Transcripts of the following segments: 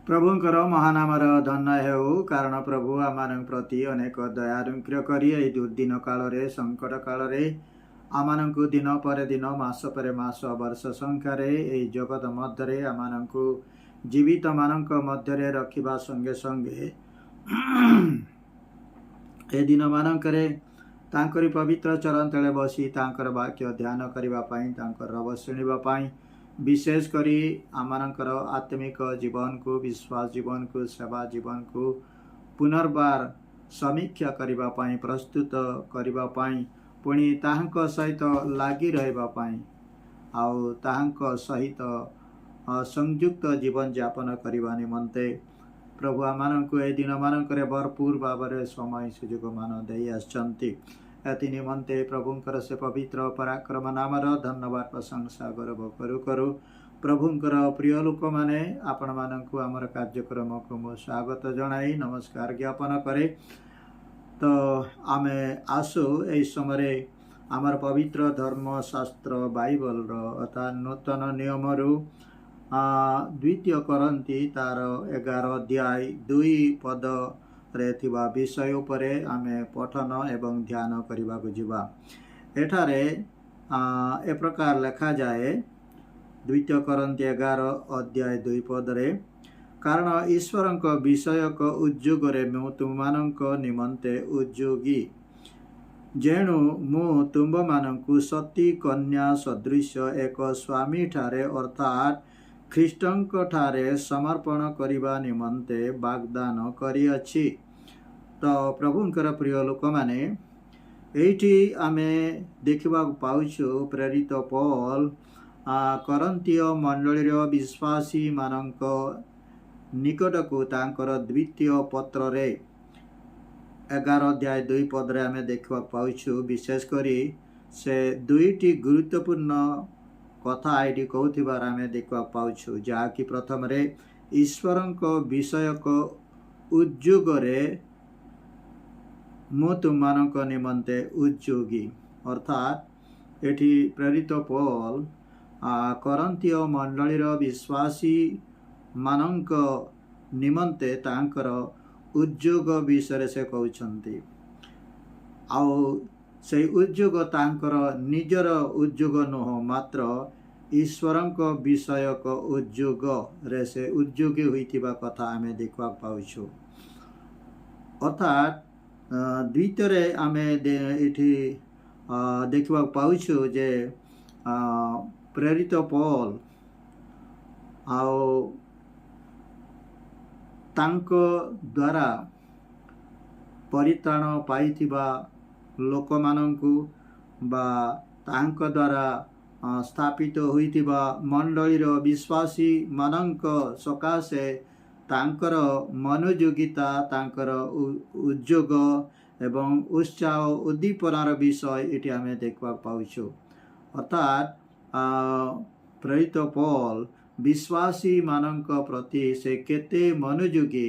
प्रभुंकर महानामर धन्य हेउ कारण प्रभु आम प्रति अनेक दयानुग्रह करी ए दुर्दिन काल रे संकट काल रे आम दिन पर दिन मास पर मास वर्ष संख्यार ए जगत मध्य आम जीवित मानक मध्य रखा संगे संगे ए दिन मानकरे तांकरी पवित्र चरण तले बसी तांकर वाक्य ध्यान करने रव शुणापी विशेष करी आमनकर आत्मिक जीवन को विश्वास जीवन को सेवा जीवन को पुनर्बार समीक्षा करने प्रस्तुत करने पुणी ताहांक सहित लगी रही आउ ताहांक सहित संयुक्त जीवन यापन करने निमंते प्रभु आमनकु ए दिन मानकरे भरपूर भाव में समय सुजोग मान दे आछंती एति निमंते प्रभुंकर से पवित्र पराक्रम नामर धन्यवाद प्रशंसा गौरव करू करू प्रभुंकर प्रिय लोक माने आपण मानकु आमर कार्यक्रम को मो स्वागत जनाई नमस्कार ज्ञापन करे। तो आमे आसु ए समय आमर पवित्र धर्मशास्त्र बाइबल अर्थात नूतन नियम रु द्वितीय करंती तार 11 अध्याय 2 पद रे थिबा विषय उपरे आमे पठन एवं ध्यान करबा को जिबा। एठारे ए प्रकार लिखा जाए द्वितीय करंती 11 अध्याय 2 पद रे कारण ईश्वरक विषयक उद्योग रे मु तुममानक निमंते उद्योगी जेणु मु तुममानकु सती कन्या सदृश एक स्वामी ठारे अर्थात ख्रीष्टंक ठारे समर्पण करिबा निमंते वाग्दान करिअछि। तो प्रभुंकर प्रिय लोक माने एठी आमे देखिबा पाउछु प्रेरित पौल करंतीय मंडलीर विश्वासी मानक निकटकू तांकर द्वितीय पत्र रे 11 अध्याय 2 पद रे आमे देखिबा पाउछु विशेष करी से दुईटी गुरुत्वपूर्ण कथा एटी कहूथिबार आमे देखा पाउछु जहाँकि प्रथम रे ईश्वरक विषयक उद्योग रे मु तुममानक निमंते उद्योगी अर्थात एठी प्रेरित पौल करंतीय मंडलीर विश्वासी मानक निमंते तांकर उद्योग विषय से कहउछंती आउ से उद्योग तांकर निजर उद्योग नुह मात्र ईश्वरक विषयक उद्योग रे से उद्योगी होइतिबा कथा आमे देखा पाउछु। अर्थात द्वितीय आमे एठी देखा पाउछु जे प्रेरित पौल आउ तांको द्वारा परित्राण पाइतिबा लोक मानंकु बा तांक द्वारा स्थापित होइतिबा मंडलीर विश्वासी मानंक सकाशे तांकर मनोयोगिता तांकर उद्योग एवं उत्साह उद्दीपनार विषय एटी आमे देखा पाउछु। अर्थात प्रेरित पौल विश्वासी मानंक प्रति से केते मनोयोगी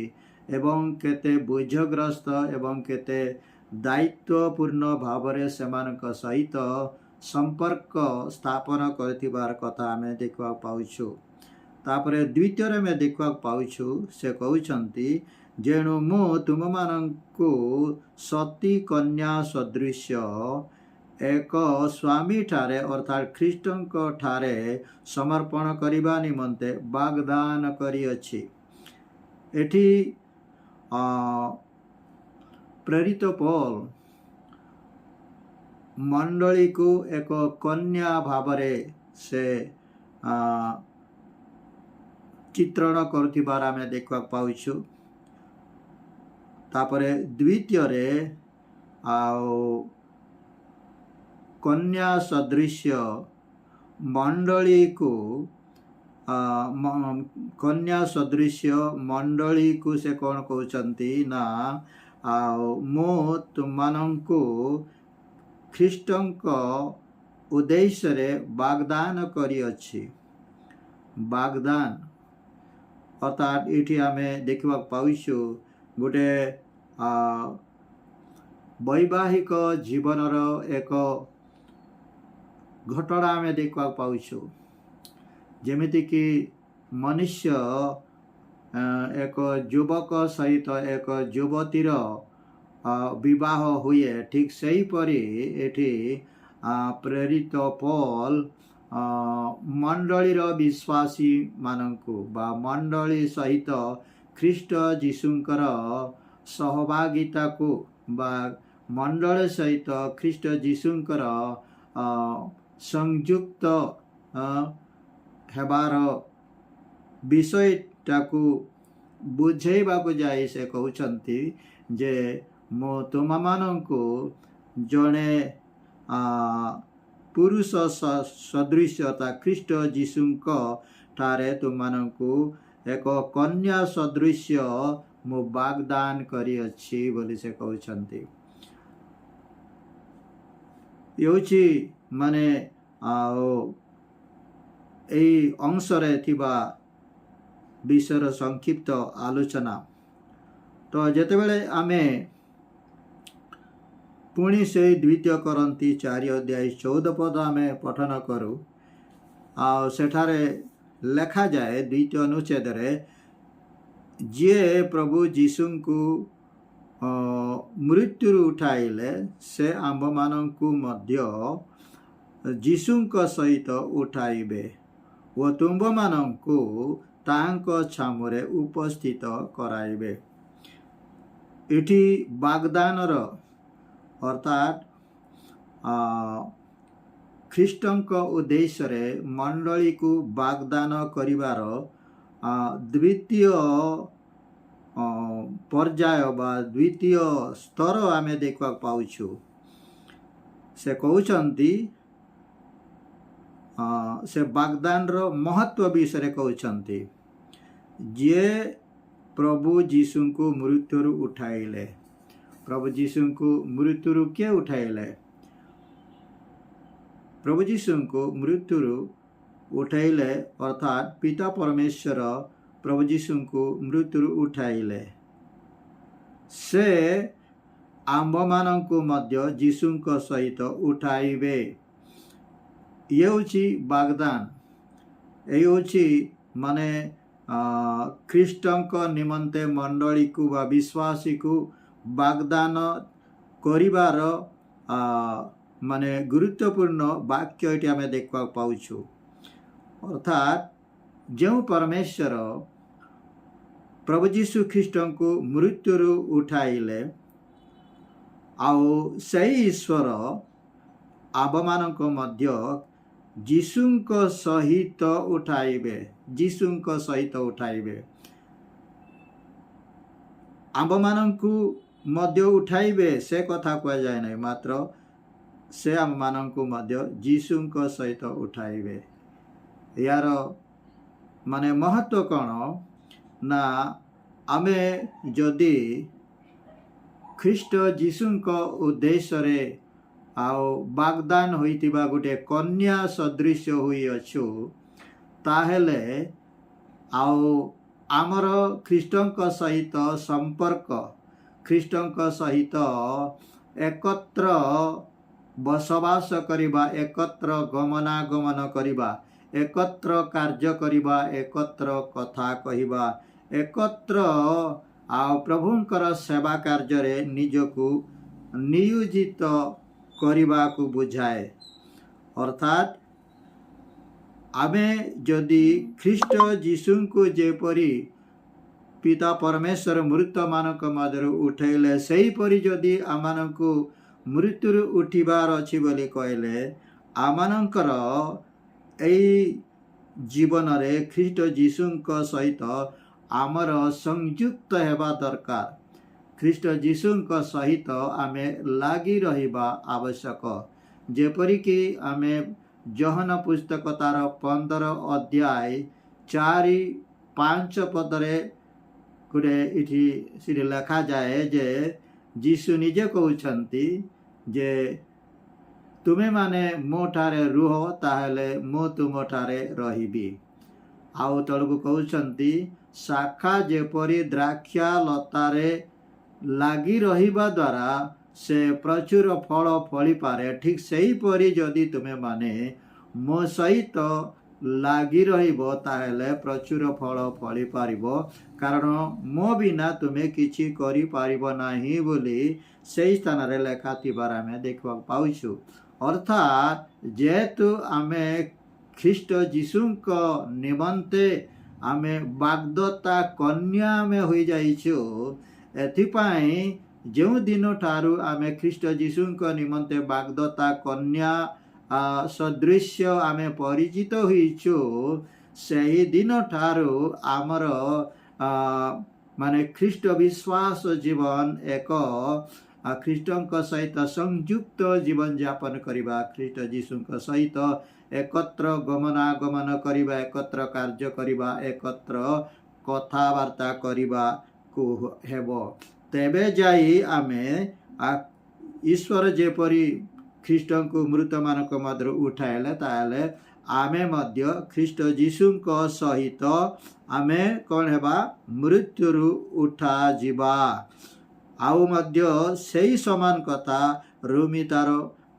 एवं केते बोझग्रस्त एवं केते दायित्वपूर्ण भाव में सेमानक सहित संपर्क स्थापन करथिबार कथा आमे देखा पाउछु। तापरे द्वितीय में देखा पाउछु से कहउछंती जेणु मु तुममानंकु सती कन्या सदृश एक स्वामी ठारे अर्थात ख्रीष्टंक ठारे समर्पण करिबा निमंते वाग्दान करिअछि। एठी प्रेरित पौल मंडली को एक कन्या भावरे से चित्रण करथिबार आमे देखा पाउछु। तापरे द्वितीय रे आउ कन्या सदृश मंडली को कन्या सदृश मंडली को से कौन कहउछंती ना मो तुममानंकु ख्रीष्टंक उद्देश्य रे वाग्दान करिअछि। वाग्दान अर्थात एठी आमे देखा पाउछु गोटे वैवाहिक जीवनर एक घटना आमे देखा पाउछु जेमिति कि मनुष्य एक युवक सहित एक युवतीर विवाह हुए ठीक सही परी एठी प्रेरित पौल मंडलीर विश्वासी मानंकु बा मंडली सहित ख्रीष्ट जीशुंकर सहभागिता को बा मंडल सहित ख्रीष्ट जीशुंकर संयुक्त हेबार विषयटाकू बुझेबाकू जाई से कहउछंती जे मो तुम मानंकु जणे पुरुष सदृश्यता ख्रीष्ट जीशुंक ठारे तुममानंकु एक कन्या सदृश्य मो वाग्दान करी अछि बोली से कहउछंती। योची माने एई अंशरे थिबा विषयर संक्षिप्त आलोचना। तो जेतेबेले आमे पुणी से द्वितीय करंती 4 अध्याय 14 पद आमे पठन करू सेठारे लेखा जाए द्वितीय अनुच्छेद रे जे प्रभु जीशुंकु मृत्यु उठाइले से आंब मानंकु मध्य जीशुंक सहित उठाइबे व तुंब मानंकु तांको छामुरे उपस्थित कराइबे। इठी वाग्दानर अर्थात ख्रीष्टंक उद्देश्य रे मंडली को वाग्दान करिवार द्वितीय पर्याय बा द्वितीय स्तर आमे देखा पाउछु। से कहउछंती से वाग्दान रो महत्व विषय कहउछंती जे प्रभु जीशु को मृत्यु उठाइले। प्रभु जीशु को मृत्यु के उठाइले? प्रभु जीशु को मृत्यु उठाइले अर्थात पिता परमेश्वर प्रभु जीशु को मृत्यु उठाइले से आंब मानंकु मध्य जीशुंक सहित उठाइबे। ये होची वाग्दान। ये होची माने ख्रीष्टंक निमंते मंडली को बा विश्वासी को वाग्दान करिवार माने गुरुत्वपूर्ण वाक्य ये आम देखा पाउछु। अर्थात जो परमेश्वर प्रभु जीशु ख्रीष्ट को मृत्यु उठाइले आउ सही ईश्वर आबमानक मध्य जीशुंक सहित उठाइबे। जीशुंक सहित उठाइबे आबमानकु मध्य उठाइबे से कथा कह जाए नहीं, मात्र से आम मानंकु मध्य जीशुंक सहित उठाइबे। यार माने महत्व कौन ना आमे जदि ख्रीष्ट जीशुंक उद्देश्य रे आओ वाग्दान होइतिबा गोटे कन्या सदृश हुई अछु ताहेले आओ आमर ख्रीष्टंक सहित संपर्क ख्रीष्टंक सहित एकत्र बसवास करिबा, एकत्र गमनागमन करिबा, एकत्र कार्य करिबा, एकत्र कथा कहिबा, एकत्र प्रभुंकर सेवा कार्य रे निजको नियोजित करिबा को बुझाए। अर्थात आमे जदि ख्रीष्ट जीशु को जेपरी पिता परमेश्वर मृत मानक मध्य उठेले सही परी जदि आमानकु मृत्यु उठिबार अछि बोली कहले आमानकर एई जीवन रे ख्रीष्ट जीशुंक सहित आमर संयुक्त हेबा दरकार। ख्रीष्ट जीशुंक सहित आमे लागी रहिबा आवश्यक। जेपरी कि आमे योहन पुस्तक तार 15 अध्याय 4-5 पदरे गुटे इठी सिरि लेखा जाए जे जीशु निजे कहउछंती जे तुमे माने मो ठारे रुह ताहेले मो तुम ठारे रहिबी। आउ तळकु कहउछंती शाखा जेपरी द्राक्षा लतारे लागी रहिबा द्वारा से प्रचुर फल फली पारे, ठीक सही परी जदि तुमे माने मो सहित ଲାଗି ରହିବ ତାହେଲେ ପ୍ରଚୁର ଫଳ ଫଳି ପାରିବ, କାରଣ ମୋ ବିନା ତୁମେ କିଛି କରିପାରିବ ନାହିଁ ବୋଲି ସେହି ସ୍ଥାନରେ ଲେଖା ଥିବାର ଆମେ ଦେଖିବାକୁ ପାଉଛୁ। ଅର୍ଥାତ୍ ଯେହେତୁ ଆମେ ଖ୍ରୀଷ୍ଟ ଯୀଶୁଙ୍କ ନିମନ୍ତେ ଆମେ ବାଗ୍ଦତ୍ତା କନ୍ୟା ଆମେ ହୋଇଯାଇଛୁ, ଏଥିପାଇଁ ଯେଉଁ ଦିନଠାରୁ ଆମେ ଖ୍ରୀଷ୍ଟ ଯୀଶୁଙ୍କ ନିମନ୍ତେ ବାଗ୍ଦତ୍ତା କନ୍ୟା ସଦୃଶ୍ୟ ଆମେ ପରିଚିତ ହୋଇଛୁ, ସେହି ଦିନଠାରୁ ଆମର ମାନେ ଖ୍ରୀଷ୍ଟ ବିଶ୍ୱାସ ଜୀବନ ଏକ ଖ୍ରୀଷ୍ଟଙ୍କ ସହିତ ସଂଯୁକ୍ତ ଜୀବନଯାପନ କରିବା, ଖ୍ରୀଷ୍ଟ ଯୀଶୁଙ୍କ ସହିତ ଏକତ୍ର ଗମନାଗମନ କରିବା, ଏକତ୍ର କାର୍ଯ୍ୟ କରିବା, ଏକତ୍ର କଥାବାର୍ତ୍ତା କରିବାକୁ ହେବ। ତେବେ ଯାଇ ଆମେ ଈଶ୍ୱର ଯେପରି ଖ୍ରୀଷ୍ଟଙ୍କୁ ମୃତମାନଙ୍କ ମଧ୍ୟରୁ ଉଠାଇଲେ, ତାହେଲେ ଆମେ ମଧ୍ୟ ଖ୍ରୀଷ୍ଟ ଯୀଶୁଙ୍କ ସହିତ ଆମେ କ'ଣ ହେବା? ମୃତ୍ୟୁରୁ ଉଠାଯିବା। ଆଉ ମଧ୍ୟ ସେହି ସମାନ କଥା ରୋମୀ ତାର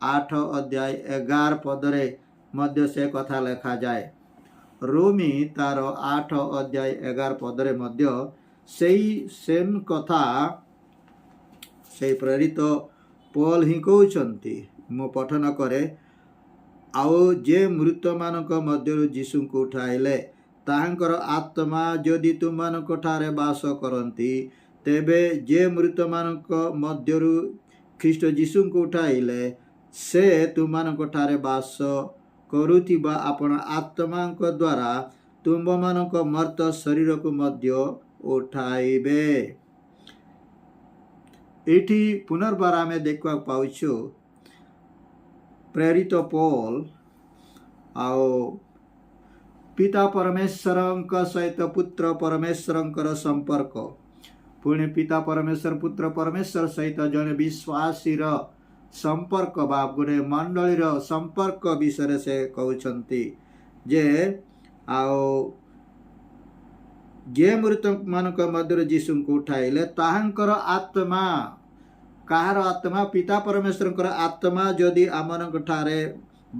8 ଅଧ୍ୟାୟ 11 ପଦରେ ମଧ୍ୟ ସେ କଥା ଲେଖାଯାଏ। ରୋମୀ ତାର 8 ଅଧ୍ୟାୟ 11 ପଦରେ ମଧ୍ୟ ସେହି ସେମ୍ କଥା ସେହି ପ୍ରେରିତ ପୌଲ ହିଁ କହୁଛନ୍ତି। ମୁଁ ପଠନ କରେ, ଆଉ ଯେ ମୃତମାନଙ୍କ ମଧ୍ୟରୁ ଯୀଶୁଙ୍କୁ ଉଠାଇଲେ, ତାହାଙ୍କର ଆତ୍ମା ଯଦି ତୁମମାନଙ୍କ ଠାରେ ବାସ କରନ୍ତି, ତେବେ ଯେ ମୃତମାନଙ୍କ ମଧ୍ୟରୁ ଖ୍ରୀଷ୍ଟ ଯୀଶୁଙ୍କୁ ଉଠାଇଲେ, ସେ ତୁମମାନଙ୍କ ଠାରେ ବାସ କରୁଥିବା ଆପଣ ଆତ୍ମାଙ୍କ ଦ୍ୱାରା ତୁମମାନଙ୍କ ମର୍ତ୍ତ ଶରୀରକୁ ମଧ୍ୟ ଉଠାଇବେ। ଏଠି ପୁନର୍ବାର ଆମେ ଦେଖିବାକୁ ପାଉଛୁ ପ୍ରେରିତ ପୌଲ ଆଉ ପିତା ପରମେଶ୍ୱରଙ୍କ ସହିତ ପୁତ୍ର ପରମେଶ୍ୱରଙ୍କର ସମ୍ପର୍କ, ପୁଣି ପିତା ପରମେଶ୍ୱର ପୁତ୍ର ପରମେଶ୍ୱର ସହିତ ଜଣେ ବିଶ୍ୱାସୀର ସମ୍ପର୍କ ବା ଗୋଟେ ମଣ୍ଡଳୀର ସମ୍ପର୍କ ବିଷୟରେ ସେ କହୁଛନ୍ତି ଯେ, ଆଉ ଯେ ମୃତମାନଙ୍କ ମଧ୍ୟରୁ ଯୀଶୁଙ୍କୁ ଉଠାଇଲେ, ତାହାଙ୍କର ଆତ୍ମା, କାହାର ଆତ୍ମା? ପିତା ପରମେଶ୍ୱରଙ୍କର ଆତ୍ମା ଯଦି ଆମମାନଙ୍କ ଠାରେ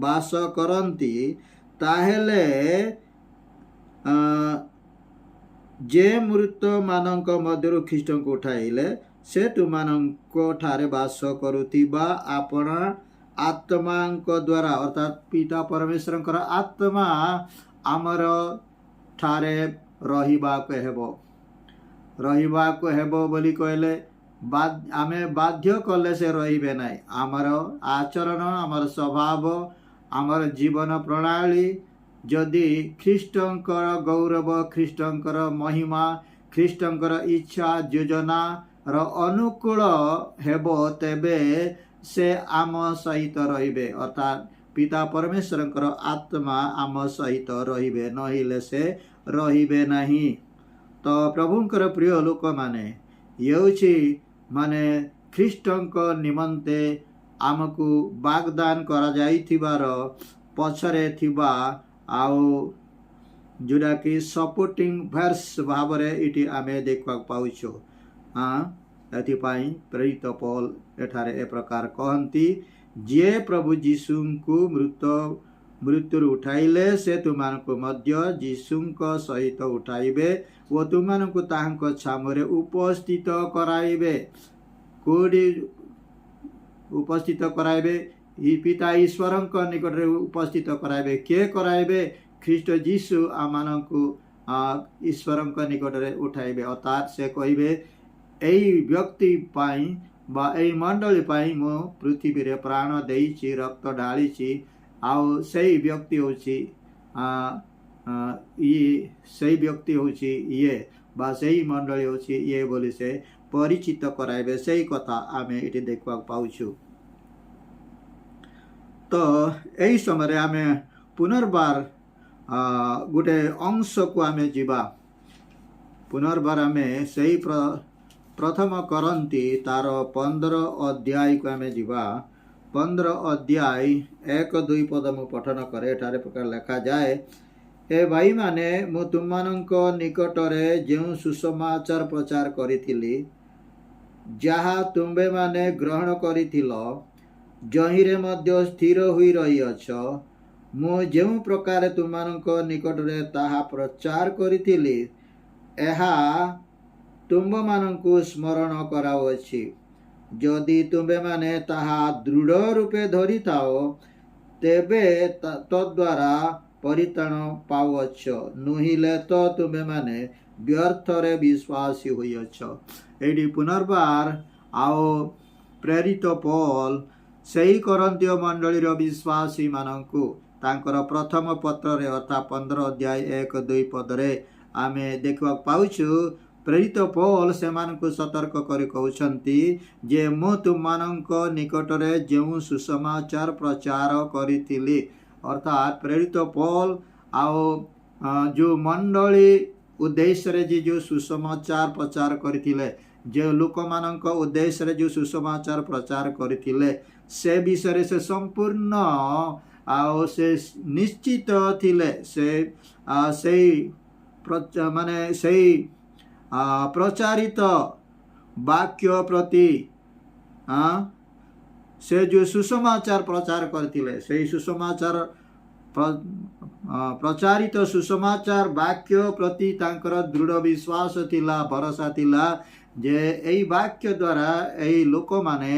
ବାସ କରନ୍ତି, ତାହେଲେ ଯେ ମୃତମାନଙ୍କ ମଧ୍ୟରୁ ଖ୍ରୀଷ୍ଟଙ୍କୁ ଉଠାଇଲେ, ସେ ତୁମମାନଙ୍କ ଠାରେ ବାସ କରୁଥିବା ଆପଣ ଆତ୍ମାଙ୍କ ଦ୍ୱାରା, ଅର୍ଥାତ୍ ପିତା ପରମେଶ୍ୱରଙ୍କର ଆତ୍ମା ଆମର ଠାରେ ରହିବାକୁ ହେବ ବୋଲି କହିଲେ ଆମେ ବାଧ୍ୟ କଲେ ସେ ରହିବେ ନାହିଁ। ଆମର ଆଚରଣ, ଆମର ସ୍ୱଭାବ, ଆମର ଜୀବନ ପ୍ରଣାଳୀ ଯଦି ଖ୍ରୀଷ୍ଟଙ୍କର ଗୌରବ, ଖ୍ରୀଷ୍ଟଙ୍କର ମହିମା, ଖ୍ରୀଷ୍ଟଙ୍କର ଇଚ୍ଛା ଯୋଜନାର ଅନୁକୂଳ ହେବ, ତେବେ ସେ ଆମ ସହିତ ରହିବେ। ଅର୍ଥାତ୍ ପିତା ପରମେଶ୍ୱରଙ୍କର ଆତ୍ମା ଆମ ସହିତ ରହିବେ, ନହେଲେ ସେ ରହିବେ ନାହିଁ। ତ ପ୍ରଭୁଙ୍କର ପ୍ରିୟ ଲୋକମାନେ, ହେଉଛି ମାନେ ଖ୍ରୀଷ୍ଟଙ୍କ ନିମନ୍ତେ ଆମକୁ ବାଗଦାନ କରାଯାଇଥିବାର ପଛରେ ଥିବା ଆଉ ଯେଉଁଟାକି ସପୋର୍ଟିଂ ଭର୍ସ ଭାବରେ ଏଠି ଆମେ ଦେଖିବାକୁ ପାଉଛୁ। ଏଥିପାଇଁ ପ୍ରେରିତ ପୌଲ ଏଠାରେ ଏ ପ୍ରକାର କହନ୍ତି, ଯିଏ ପ୍ରଭୁ ଯୀଶୁଙ୍କୁ ମୃତ୍ୟୁରୁ ଉଠାଇଲେ, ସେ ତୁମମାନଙ୍କୁ ମଧ୍ୟ ଯୀଶୁଙ୍କ ସହିତ ଉଠାଇବେ ଓ ତୁମମାନଙ୍କୁ ତାହାଙ୍କ ଛାମୁରେ ଉପସ୍ଥିତ କରାଇବେ। କୋଉଠି ଉପସ୍ଥିତ କରାଇବେ? ପିତା ଈଶ୍ୱରଙ୍କ ନିକଟରେ ଉପସ୍ଥିତ କରାଇବେ। କିଏ କରାଇବେ? ଖ୍ରୀଷ୍ଟ ଯୀଶୁ ଆମମାନଙ୍କୁ ଈଶ୍ୱରଙ୍କ ନିକଟରେ ଉଠାଇବେ। ଅର୍ଥାତ୍ ସେ କହିବେ, ଏଇ ବ୍ୟକ୍ତି ପାଇଁ ବା ଏଇ ମଣ୍ଡଳୀ ପାଇଁ ମୁଁ ପୃଥିବୀରେ ପ୍ରାଣ ଦେଇଛି, ରକ୍ତ ଢାଳିଛି, ଆଉ ସେଇ ବ୍ୟକ୍ତି ହେଉଛି ଇଏ ବା ସେଇ ମଣ୍ଡଳୀ ହେଉଛି ଇଏ ବୋଲି ସେ ପରିଚିତ କରାଇବେ। ସେଇ କଥା ଆମେ ଏଠି ଦେଖିବାକୁ ପାଉଛୁ। ତ ଏହି ସମୟରେ ଆମେ ପୁନର୍ବାର ଗୋଟେ ଅଂଶକୁ ଆମେ ଯିବା। ପୁନର୍ବାର ଆମେ ସେଇ ପ୍ରଥମ କରନ୍ତି ତାର 15 ଅଧ୍ୟାୟକୁ ଆମେ ଯିବା। 15 ଅଧ୍ୟାୟ 1-2 ପଦ ମୁଁ ପଠନ କରେ। ଏଠାରେ ପ୍ରକାର ଲେଖାଯାଏ, ଏ ଭାଇମାନେ, ମୁଁ ତୁମମାନଙ୍କ ନିକଟରେ ଯେଉଁ ସୁସମାଚାର ପ୍ରଚାର କରିଥିଲି, ଯାହା ତୁମ୍ଭେମାନେ ଗ୍ରହଣ କରିଥିଲ, ଯହିଁରେ ମଧ୍ୟ ସ୍ଥିର ହୋଇ ରହିଅଛ, ମୁଁ ଯେଉଁ ପ୍ରକାର ତୁମମାନଙ୍କ ନିକଟରେ ତାହା ପ୍ରଚାର କରିଥିଲି ଏହା ତୁମମାନଙ୍କୁ ସ୍ମରଣ କରାଉଅଛି। ଯଦି ତୁମେମାନେ ତାହା ଦୃଢ଼ ରୂପେ ଧରିଥାଅ ତେବେ ତଦ୍ୱାରା ପରିତ୍ରାଣ ପାଉଅଛ, ନୁହିଲେ ତ ତୁମେମାନେ ବ୍ୟର୍ଥରେ ବିଶ୍ୱାସୀ ହୋଇଅଛ। ଏଇଠି ପୁନର୍ବାର ଆଉ ପ୍ରେରିତ ପୌଲ ସେହି କରନ୍ତୀୟ ମଣ୍ଡଳୀର ବିଶ୍ୱାସୀମାନଙ୍କୁ ତାଙ୍କର ପ୍ରଥମ ପତ୍ରରେ ଅର୍ଥାତ୍ 15 ଅଧ୍ୟାୟ 1-2 ପଦରେ ଆମେ ଦେଖିବାକୁ ପାଉଛୁ। ପ୍ରେରିତ ପୌଲ ସେମାନଙ୍କୁ ସତର୍କ କରି କହୁଛନ୍ତି ଯେ ମୁଁ ତୁମମାନଙ୍କ ନିକଟରେ ଯେଉଁ ସୁସମାଚାର ପ୍ରଚାର କରିଥିଲି, ଅର୍ଥାତ୍ ପ୍ରେରିତ ପୌଲ ଆଉ ଯେଉଁ ମଣ୍ଡଳୀ ଉଦ୍ଦେଶ୍ୟରେ ଯେଉଁ ସୁସମାଚାର ପ୍ରଚାର କରିଥିଲେ, ଯେଉଁ ଲୋକମାନଙ୍କ ଉଦ୍ଦେଶ୍ୟରେ ଯେଉଁ ସୁସମାଚାର ପ୍ରଚାର କରିଥିଲେ, ସେ ବିଷୟରେ ସେ ସମ୍ପୂର୍ଣ୍ଣ ଆଉ ସେ ନିଶ୍ଚିତ ଥିଲେ। ସେଇ ପ୍ରଚାରିତ ବାକ୍ୟ ପ୍ରତି ସେ ଯେଉଁ ସୁସମାଚାର ପ୍ରଚାର କରିଥିଲେ, ସେଇ ସୁସମାଚାର ପ୍ରଚାରିତ ସୁସମାଚାର ବାକ୍ୟ ପ୍ରତି ତାଙ୍କର ଦୃଢ଼ ବିଶ୍ୱାସ ଥିଲା, ଭରସା ଥିଲା ଯେ ଏହି ବାକ୍ୟ ଦ୍ୱାରା ଏହି ଲୋକମାନେ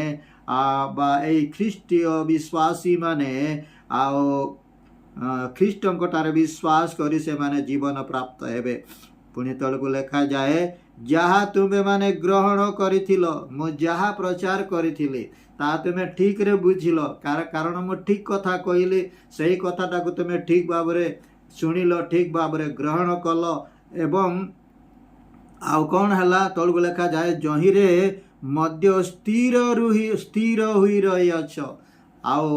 ବା ଏହି ଖ୍ରୀଷ୍ଟୀୟ ବିଶ୍ୱାସୀମାନେ ଆଉ ଖ୍ରୀଷ୍ଟଙ୍କଠାରେ ବିଶ୍ୱାସ କରି ସେମାନେ ଜୀବନ ପ୍ରାପ୍ତ ହେବେ। ପୁଣି ତଳକୁ ଲେଖାଯାଏ, ଯାହା ତୁମେମାନେ ଗ୍ରହଣ କରିଥିଲ, ମୁଁ ଯାହା ପ୍ରଚାର କରିଥିଲି ତାହା ତୁମେ ଠିକରେ ବୁଝିଲ, କାରଣ ମୁଁ ଠିକ କଥା କହିଲି, ସେହି କଥାଟାକୁ ତୁମେ ଠିକ ଭାବରେ ଶୁଣିଲ, ଠିକ ଭାବରେ ଗ୍ରହଣ କଲ। ଏବଂ ଆଉ କ'ଣ ହେଲା, ତଳକୁ ଲେଖାଯାଏ, ଯହିଁରେ ମଧ୍ୟ ସ୍ଥିର ହୋଇ ରହିଅଛ। ଆଉ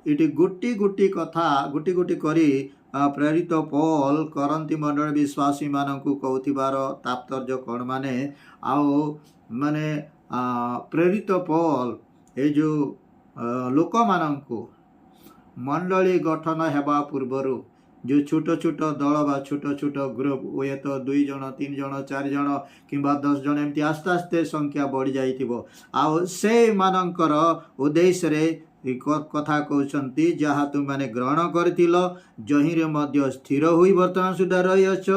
ଏଠି ଗୋଟି ଗୋଟି କରି ପ୍ରେରିତ ପୌଲ କରନ୍ତି ମଣ୍ଡଳ ବିଶ୍ୱାସୀମାନଙ୍କୁ କହୁଥିବାର ତାତ୍ପର୍ଯ୍ୟ କ'ଣ, ମାନେ ପ୍ରେରିତ ପୌଲ ଏ ଯେଉଁ ଲୋକମାନଙ୍କୁ ମଣ୍ଡଳୀ ଗଠନ ହେବା ପୂର୍ବରୁ ଯେଉଁ ଛୋଟ ଛୋଟ ଦଳ ବା ଛୋଟ ଛୋଟ ଗ୍ରୁପ, ହୁଏତ 2 ଜଣ 3 ଜଣ 4 ଜଣ କିମ୍ବା 10 ଜଣ ଏମିତି ଆସ୍ତେ ଆସ୍ତେ ସଂଖ୍ୟା ବଢ଼ିଯାଇଥିବ, ଆଉ ସେମାନଙ୍କର ଉଦ୍ଦେଶ୍ୟରେ କଥା କହୁଛନ୍ତି, ଯାହା ତୁମମାନେ ଗ୍ରହଣ କରିଥିଲ, ଯହିଁରେ ମଧ୍ୟ ସ୍ଥିର ହୋଇ ବର୍ତ୍ତମାନ ସୁଦ୍ଧା ରହିଅଛ।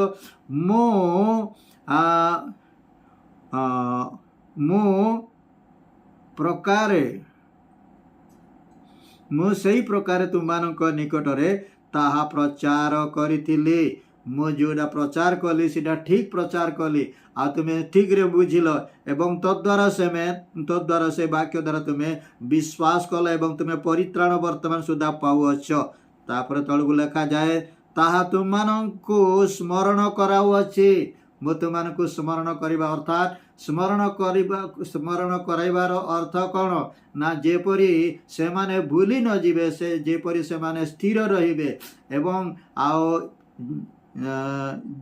ମୁଁ ସେହି ପ୍ରକାରେ ତୁମମାନଙ୍କ ନିକଟରେ ତାହା ପ୍ରଚାର କରିଥିଲି। ମୁଁ ଯେଉଁଟା ପ୍ରଚାର କଲି ସେଇଟା ଠିକ୍ ପ୍ରଚାର କଲି, ଆଉ ତୁମେ ଠିକରେ ବୁଝିଲ, ଏବଂ ତଦ୍ୱାରା ସେ ବାକ୍ୟ ଦ୍ୱାରା ତୁମେ ବିଶ୍ୱାସ କଲ ଏବଂ ତୁମେ ପରିତ୍ରାଣ ବର୍ତ୍ତମାନ ସୁଦ୍ଧା ପାଉଅଛ। ତାପରେ ତଳକୁ ଲେଖାଯାଏ, ତାହା ତୁମମାନଙ୍କୁ ସ୍ମରଣ କରାଉଅଛି। ମୁଁ ତୁମମାନଙ୍କୁ ସ୍ମରଣ କରିବା, ଅର୍ଥାତ୍ ସ୍ମରଣ କରାଇବାର ଅର୍ଥ କ'ଣ ନା, ଯେପରି ସେମାନେ ଭୁଲି ନ ଯିବେ, ଯେପରି ସେମାନେ ସ୍ଥିର ରହିବେ। ଏବଂ ଆଉ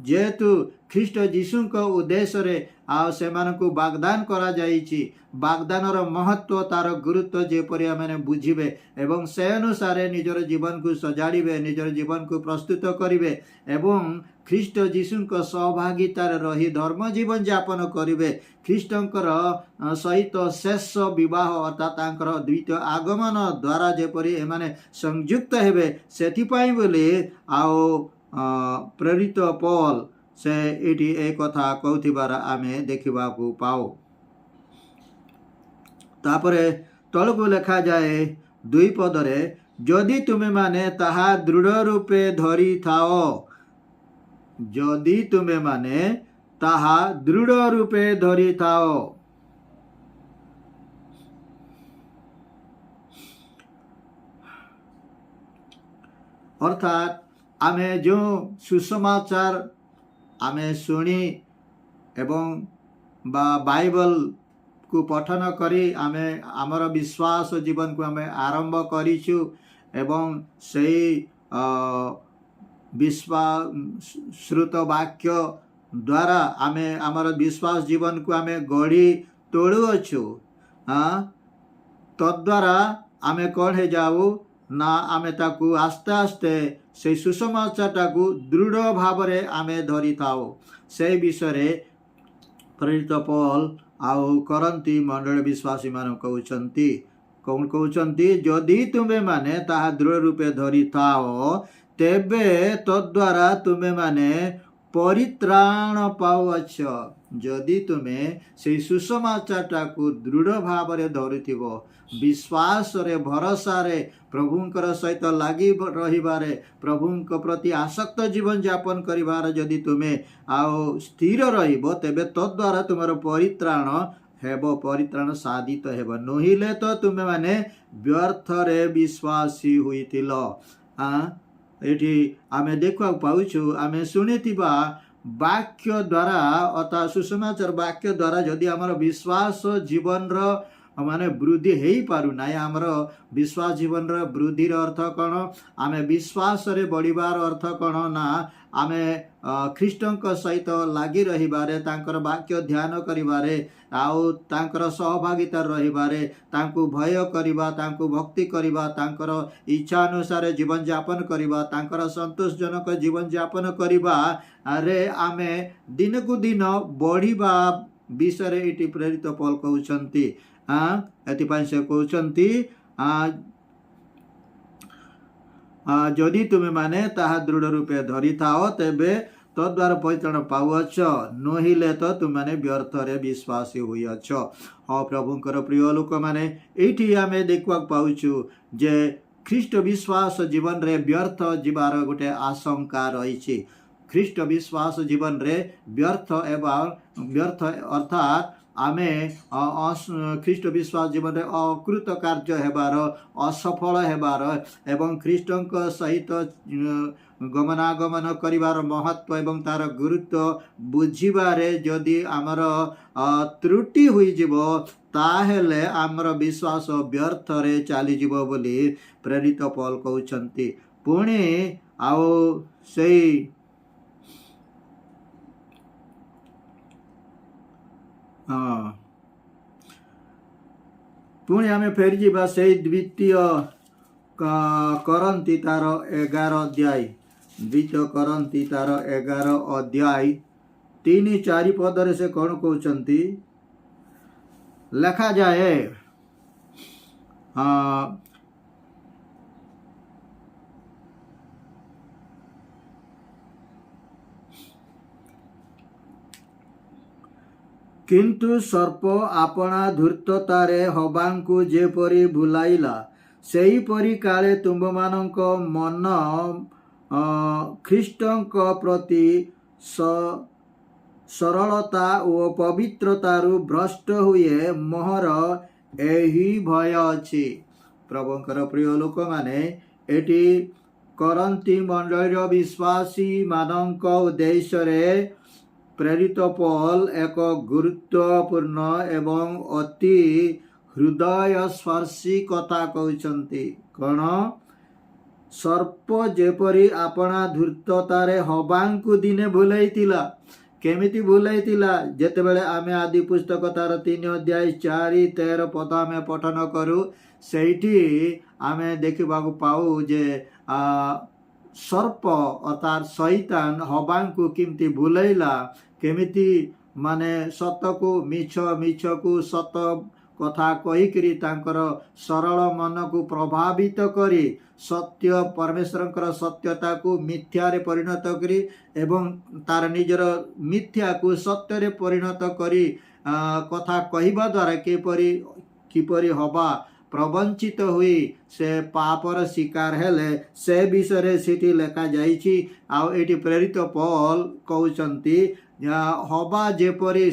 ଯେହେତୁ ଖ୍ରୀଷ୍ଟ ଯୀଶୁଙ୍କ ଉଦ୍ଦେଶ୍ୟରେ ଆଉ ସେମାନଙ୍କୁ ବାଗଦାନ କରାଯାଇଛି, ବାଗଦାନର ମହତ୍ଵ, ତାର ଗୁରୁତ୍ୱ ଯେପରି ଆମେ ବୁଝିବେ ଏବଂ ସେ ଅନୁସାରେ ନିଜର ଜୀବନକୁ ସଜାଡ଼ିବେ, ନିଜର ଜୀବନକୁ ପ୍ରସ୍ତୁତ କରିବେ ଏବଂ ଖ୍ରୀଷ୍ଟ ଯୀଶୁଙ୍କ ସହଭାଗିତାରେ ରହି ଧର୍ମ ଜୀବନ ଯାପନ କରିବେ। ଖ୍ରୀଷ୍ଟଙ୍କର ସହିତ ଶେଷ ବିବାହ ଅର୍ଥାତ୍ ତାଙ୍କର ଦ୍ୱିତୀୟ ଆଗମନ ଦ୍ୱାରା ଯେପରି ଏମାନେ ସଂଯୁକ୍ତ ହେବେ, ସେଥିପାଇଁ ବୋଲି ଆଉ ପ୍ରେରିତ ପୌଲ ସେ ଏଠି ଏ କଥା କହୁଥିବାର ଆମେ ଦେଖିବାକୁ ପାଉ। ତାପରେ ତଳକୁ ଲେଖାଯାଏ 2 ପଦରେ, ଯଦି ତୁମେମାନେ ତାହା ଦୃଢ଼ ରୂପେ ଧରିଥାଅ, ଯଦି ତୁମେମାନେ ତାହା ଦୃଢ଼ ରୂପେ ଧରିଥାଅ। ଅର୍ଥାତ୍ ଆମେ ଯେଉଁ ସୁସମାଚାର ଆମେ ଶୁଣି ଏବଂ ବା ବାଇବଲକୁ ପଠନ କରି ଆମେ ଆମର ବିଶ୍ୱାସ ଜୀବନକୁ ଆମେ ଆରମ୍ଭ କରିଛୁ ଏବଂ ସେହି ଶ୍ରୁତ ବାକ୍ୟ ଦ୍ୱାରା ଆମେ ଆମର ବିଶ୍ୱାସ ଜୀବନକୁ ଆମେ ଗଢ଼ି ତୋଳୁଅଛୁ। ତଦ୍ୱାରା ଆମେ କ'ଣ ହେଇଯାଉ ନା, ଆମେ ତାକୁ ଆସ୍ତେ ଆସ୍ତେ ସେଇ ସୁସମାଚାରଟାକୁ ଦୃଢ଼ ଭାବରେ ଆମେ ଧରିଥାଉ। ସେହି ବିଷୟରେ ପ୍ରେରିତ ପୌଲ ଆଉ କରନ୍ତି ମଣ୍ଡଳ ବିଶ୍ୱାସୀମାନଙ୍କୁ कौन कहउचंती जदि तुमे माने ताहा दृढ़ रूपे धरी थाओ तेबे तद्वारा तुमे माने परित्राण पाउअछ। जदि तुमे से सुसमाचारटा को दृढ़ भाव रे धरिथिबो विश्वास रे भरोसा रे प्रभुंकर सहित लागी रहिबारे प्रभुंक प्रति आसक्त जीवन यापन करिबार जदि तुमे आओ स्थिर रहिबो तेबे तद्वारा तुमर परित्राण हेबो परित्राण साधित हेबो नहिले तो तुमे माने व्यर्थ रे विश्वासी होइथिल। एठी आमे देखा पाउछु आमे सुनिथिबा वाक्य द्वारा अर्थात सुसमाचार वाक्य द्वारा जदि आमर विश्वास जीवन रो माने वृद्धि हो पारु ना आमर विश्वास जीवन रो वृद्धि अर्थ कौन आमे विश्वास रे बढ़िबार अर्थ कौन ना आमे ख्रीष्टंक सहित लागी रहिबारे तांकर वाक्य ध्यान करिबारे आउ तांकर सहभागिता रहिबारे तांकु भय करिबा तांकु भक्ति करिबा तांकर इच्छा अनुसार जीवन यापन करिबा तांकर संतोषजनक जीवन यापन करिबा अरे आमे दिन को दिन बढ़िबा विषय रे इति प्रेरित पौल कहउछंती। एथिपाई से कहउछंती जदि तुमे माने ताहा दृढ़ रूपे धरी थाओ तेबे तद्वारा परित्राण पाउअछ नहिले तो तुम माने व्यर्थ रे विश्वासी होइअछ। हाँ प्रभुंकर प्रिय लोक माने एठी आमे देखवा पाउछु जे ख्रीष्ट विश्वास जीवन रे व्यर्थ जीवार गोटे आशंका रही। ख्रीष्ट विश्वास जीवन रे व्यर्थ एवं व्यर्थ अर्थात आमे ख्रीष्ट विश्वास जीवन रे अकृत कार्य हेबार असफल हेबार एवं ख्रीष्टंक सहित गमनागमन करिवार महत्व एवं तार गुरुत्व बुझिबारे जदि आमर त्रुटि हुई जीवो ताहेले आमर विश्वास व्यर्थ रे चली जीवो बोली प्रेरित पौल कहउछंती। पुणी आओ सेई पुणी आमे फेर जीवा से द्वितीय करंती तार 11 अध्याय द्वितीय करंती तार 11 अध्याय 3-4 पदरे से कौन कहउछंती लिखा जाए किंतु सर्प आपणा धूर्ततारे हबांकु जेपरी भुलाइला सेहीपरि काले तुममानंक मन ख्रीष्टंक प्रति सरलता ओ पवित्रतारु भ्रष्ट हुए मोहर एही भय अछि। प्रभुंकर प्रिय लोक माने एटी करंती मंडलीर विश्वासी मानंक उद्देश्य रे प्रेरित पौल एक गुरुत्वपूर्ण एवं अति हृदय स्पर्शी कथा कहउछंती। कौन सर्प जेपरी आपणा धूर्ततारे हबांकु दिने भुलाइतिला केमिति भुलाइतिला जेतेबेले आमे आदि पुस्तक तार 3 अध्याय 4-13 पद आमे पठन करू सेठी आमे देखिबाकु पाऊ जे सर्प अर्थात शैतान हबांकु किमती भुलाइला केमिति माने सत को मिछ मिछ को सत कथा कहीकरी तांकर सरल मन को प्रभावित करी सत्य परमेश्वर सत्यता को मिथ्या रे परिणत करी एवं तार निजर मिथ्या को सत्य रे परिणत करी कथा कहिबा द्वारा किपरि हबा प्रवंचित हुई से पापर शिकार हेले से विषय रे सिटी लेखा जाइछि। आउ एटी प्रेरित पौल कहउछंती हबा जेपरि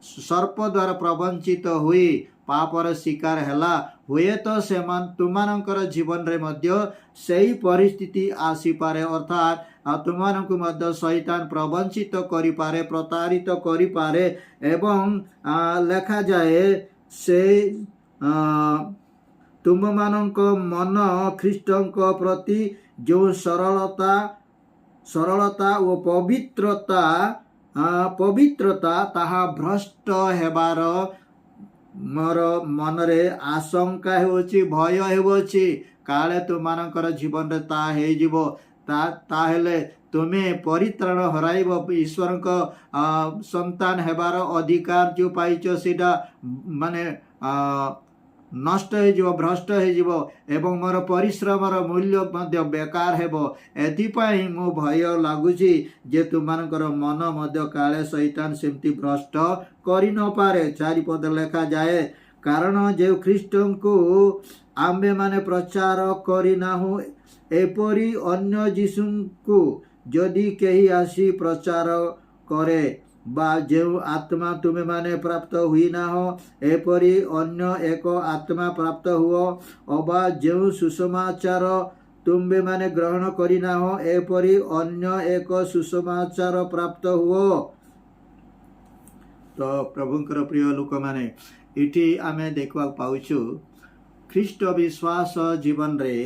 सर्प द्वारा प्रवंचित हुई पापर शिकार हेला हुए तो सेमान तुमानंकर जीवन रे मध्य सही परिस्थिति आसी पारे अर्थात तुमानंकु मध्य शैतान प्रवंचित करि पारे प्रतारित करि पारे एवं लेखा जाए से तुममानंक मन ख्रीष्टंक प्रति जो सरलता व पवित्रता ताहा भ्रष्ट हेबार मोर मनरे आशंका होछि भय होछि काले तुमानंकर जीवन रे ता हे जीवो ताहेले तुमे परित्राण हराइब ईश्वरक संतान हेबार अधिकार जो पाइछ सेटा माने नष्ट हो भ्रष्ट हो एवं मोर परिश्रमर मूल्य मध्य बेकार हेबो। एथिपाई मो भय लागुची जे तुमनकर मन मध्य काले शैतान सेमती भ्रष्ट करि न पारे। 4 पद लेखा जाए, कारण जे ख्रीष्ट को आम्बे माने प्रचार करिनाहु एपरी अन्य जीशु को जदि केही आसी प्रचार करे बा जो आत्मा तुम्हें माने प्राप्त हुई ना हो एपरी अन्य एक आत्मा प्राप्त हुओ अबा जो सुसमाचार तुम्बे माने ग्रहण करिना हो एपरी अन्य एक सुसमाचार प्राप्त हुओ। तो प्रभुंकर प्रिय लोक माने इठी आमे देखवा पाउछु ख्रीष्ट विश्वास जीवन रे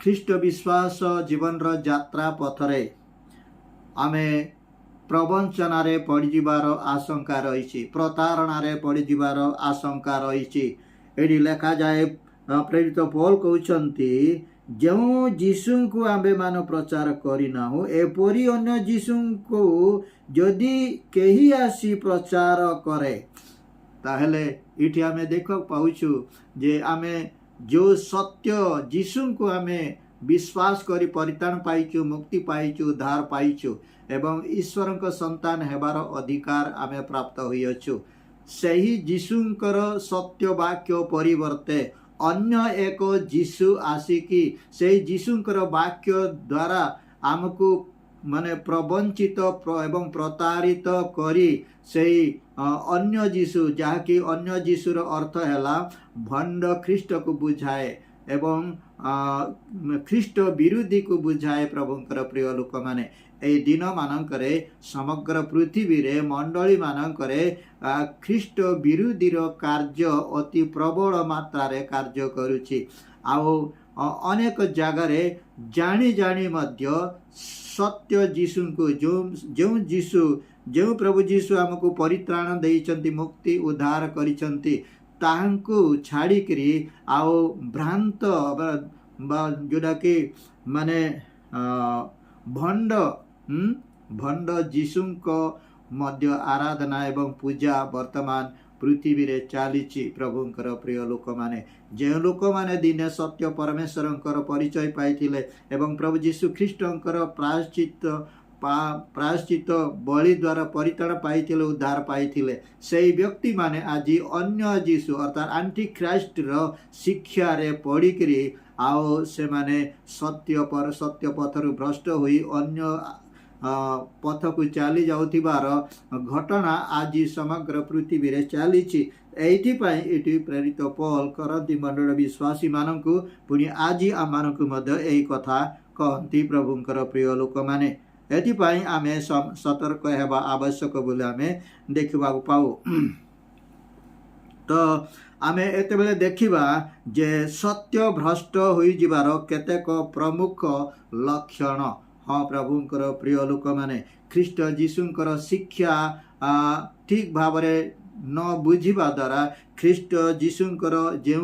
ख्रीष्ट विश्वास जीवन रो यात्रा पथरे आमे प्रवंचनारे पड़िजिबार आशंका रही, प्रतारणारे पड़िजिबार आशंका रही। एडी लेखा जाए प्रेरित पौल कहउछंती जो जीशु को आम्बे मान प्रचार करिनाहु एपरी अन्य जीशु को जदि केही आसी प्रचार करे ताहेले इठी आमे देख पाउछु जे आमे जो सत्य जीशु को आमे विश्वास करी परित्राण पाइछु, मुक्ति पाइछु, उद्धार पाइछु एवं ईश्वर को संतान हेबार अधिकार आमे प्राप्त होइछु। सही जीशुंकर सत्य वाक्य परिवर्ते अन्य एक जीशु आसिकी से जीशुंकर वाक्य द्वारा आमको माने प्रवंचित एवं प्रतारित करी सही अन्य जीशु जहाँकि अन्य जीशुर अर्थ है भंड ख्रीष्ट को बुझाए एवं ख्रीष्ट विरोधी को बुझाए। प्रभुंकर प्रिय लोक माने ए दिन मानकरे समग्र पृथ्वी रे मंडली मानकरे ख्रीष्ट विरोधी कार्य अति प्रबल मात्रा रे कार्य करुछि। आओ अनेक जगार जानी जानी मध्य सत्य जीशु को जो जीशु जो प्रभु जीशु आमको परित्राण देइचंती, मुक्ति उद्धार करिचंती ताहांकु छाड़िकरी आओ भ्रांत जोटा कि माने भंड भंड जीशु को मध्य आराधना एवं पूजा वर्तमान पृथ्वी रे चालीची। प्रभुंकर प्रिय लोक माने जे लोक माने दिने सत्य परमेश्वरंकर परिचय पाइथिले एवं प्रभु जीशु ख्रीष्टंकर प्रायश्चित बलि द्वारा परित्राण पाइथिले, उद्धार पाइथिले, सेही व्यक्ति माने आज अन्य जीशु अर्थात आंटी ख्राइस्ट रो शिक्षा रे पढ़िकरी आओ से माने सत्य पथरु भ्रष्ट हुई अन्य पथ को चली जाउथिबार घटना आज समग्र पृथ्वी रे चलीछि। एइथिपाई इति प्रेरित पौल करंती मंडल विश्वासी मानकु पुनि आज आमानकु मध्य एई कथा कहंती प्रभुंकर प्रिय लोक माने। एथिपाई आमे सतर्क हेबा आवश्यक बोले आमे देखिबा पाऊ। तो आमे एतेबेले देखिबा जे सत्य भ्रष्ट होई जिबार केतेक प्रमुख लक्षण। हाँ प्रभुंकर प्रिय लोक माने ख्रीष्ट जीशुंकर शिक्षा ठीक भाव न बुझिबा द्वारा ख्रीष्ट जीशुंकर जो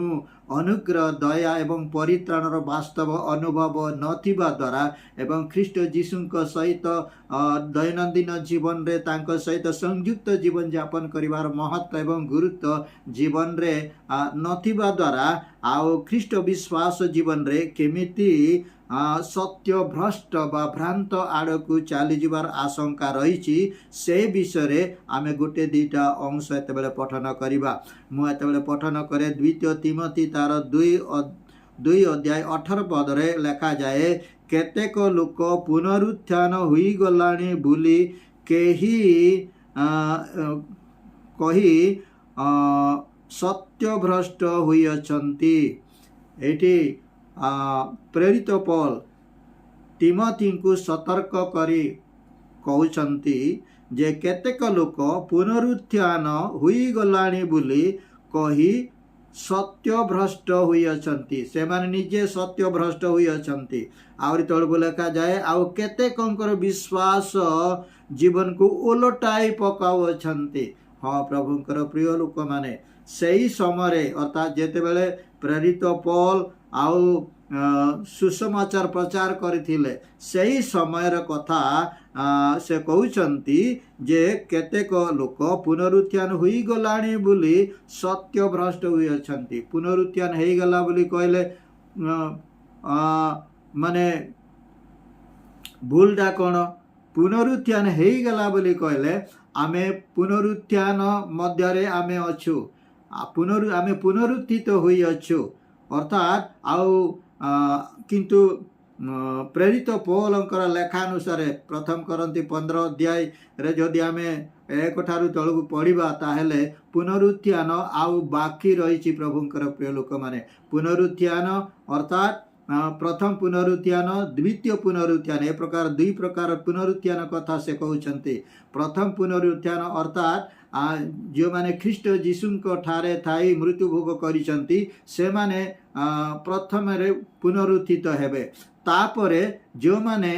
अनुग्रह दया एवं परित्राणर वास्तव अनुभव नथिबा द्वारा एवं ख्रीष्ट जीशुंक सहित दैनंदिन जीवन रे तांको सहित संयुक्त जीवन यापन करिवार महत्व एवं गुरुत्व जीवन रे नथिबा द्वारा आओ ख्रीष्ट विश्वास जीवन रे केमिति सत्य भ्रष्ट बा भ्रांत आड़कू चली जीवार आशंका रही से विषय आमे गोटे दुईटा अंश एतेबेले पठन करिबा। मु एतेबेले पठन करे द्वितीय तिमोथी तार 2 अध्याय 18 पद रे लेखा जाए, केतेक लोक पुनरुत्थान हुई गलाणी बुली केही कही सत्य भ्रष्ट हुई अछंती। एठी प्रेरित पौल तिमोथी को सतर्क करी कहउछंती जे केतेक लोक पुनरुत्थान हुई गलाणी बुली कही सत्य भ्रष्ट हुई अछंती। से माने निजे सत्य भ्रष्ट हुई अछंती। आउरी तळबो लेखा जाए आउ केतेकंकर विश्वास जीवन को ओलटाई पकाउ अछंती। हाँ प्रभुंकर प्रिय लोक माने सही समय अर्थात जेतेबेले प्रेरित पौल आउ सुसमाचार प्रचार करथिले सेही समयर कथा से कहउछंती जे केतेक लोक पुनरुत्थान होई गलाणी बोली सत्य भ्रष्ट होई अछंती। पुनरुत्थान हेई गला बोली कहले माने भूलटा कौन पुनरुत्थान हेई गला बोली कहले आमे पुनरुत्थान मध्यरे आमे अछु आमे पुनरुत्थित होई अछु अर्थात आउ किंतु प्रेरित पौलंकर लेखानुसार प्रथम करंती 15 अध्याय रे जदि आमे एक ठारू तळकु पढ़िबा ताहेले पुनरुत्थान आउ बाकी रहिछि प्रभुंकर प्रिय लोक माने पुनरुत्थान अर्थात प्रथम पुनरुत्थान द्वितीय पुनरुत्थान ए प्रकार दुई प्रकार पुनरुत्थान कथा से कहउछंती। प्रथम पुनरुत्थान अर्थात जो माने ख्रीष्ट जीशुंको ठारे थाई मृत्यु भोग करिसंती से माने प्रथम रे पुनरुत्थित हेबे तापरे जो माने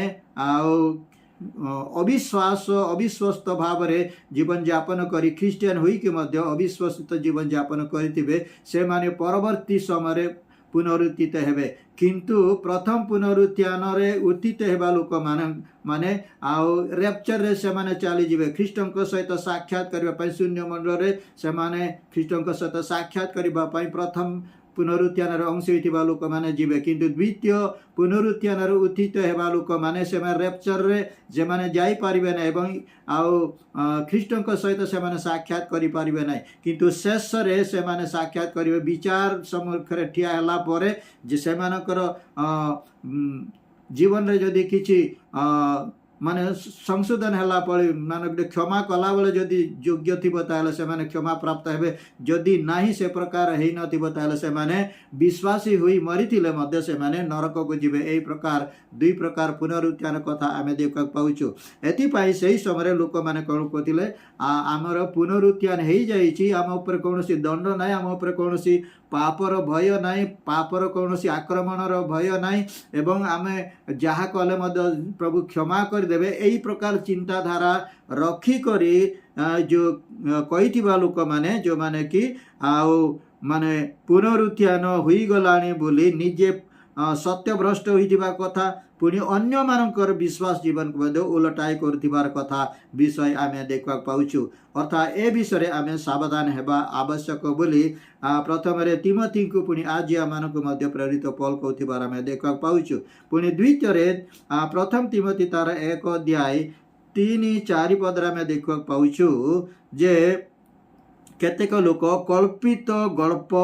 अविश्वस्त भाव रे जीवन यापन करी ख्रिस्टियन होई के मध्य अविश्वस्त जीवन यापन करिथिबे से माने परवर्ती समय पुनरुत्थित हेबे किंतु प्रथम पुनरुत्थान रे उत्थित हेबा लोक माने रैप्चर रे से माने चली जिवे ख्रीष्टंक सहित साक्षात करबा पई शून्य मंडल रे से माने ख्रीष्टंक सहित साक्षात करबा पई प्रथम पुनरुत्थान रे अंश होइथिबा लोक माने जिवे किंतु द्वितीय पुनरुत्थान रे उत्थित हेबा लोक माने से माने रैप्चर रे जे माने जाई परिबे नै एवं ख्रीष्टंक सहित से माने साक्षात करि परिबे नै किंतु शेष रे से माने साक्षात करिवे विचार सम्मुख रे ठिया हला परे जे से मानकर जीवन रे जदि किछि माने संशोधन हला पड़े माने क्षमा कला बेले जदि योग्य थिबो ताले से माने क्षमा प्राप्त हेबे जदि नाही से प्रकार हेई नथिबो ताले से माने विश्वासी होई मरिथिले मध्य से माने नरक को जिवे एई प्रकार दुई प्रकार पुनरुत्थान कथा आमे देखा पाउछु। एथि पई सेही समय लोक माने कोन कोथिले आमर पुनरुत्थान हेई जाईछि आम ऊपर कोनोसी दंड नाही आम ऊपर कोनोसी पापर भय नाई पापर कौनसी आक्रमणर भय नाई एवं आमे जहा कले मध्य प्रभु क्षमा कर देबे एई प्रकार चिंताधारा रखी करी जो कहिथिबा लोक माने जो माने कि माने पुनरुत्थान होई गलानी बोली निजे सत्य भ्रष्ट होइथिबा कथा पुणी अन्य मानकर विश्वास जीवन को मध्य उलटाई करथिबार कथा विषय आमे देखा पाउछु अर्थात ए विषय आमे सावधान हेबा आवश्यक बोली प्रथम रे तिमोथी को पुणी आजिया मानक मध्य प्रेरित पौल कहथिबार आमे देखा पाउछु पुणी द्वितीय रे प्रथम तिमोथी तार 1 अध्याय 3-4 पद रे आमे देखा पाउछु जे केतेक लोक कल्पित गल्प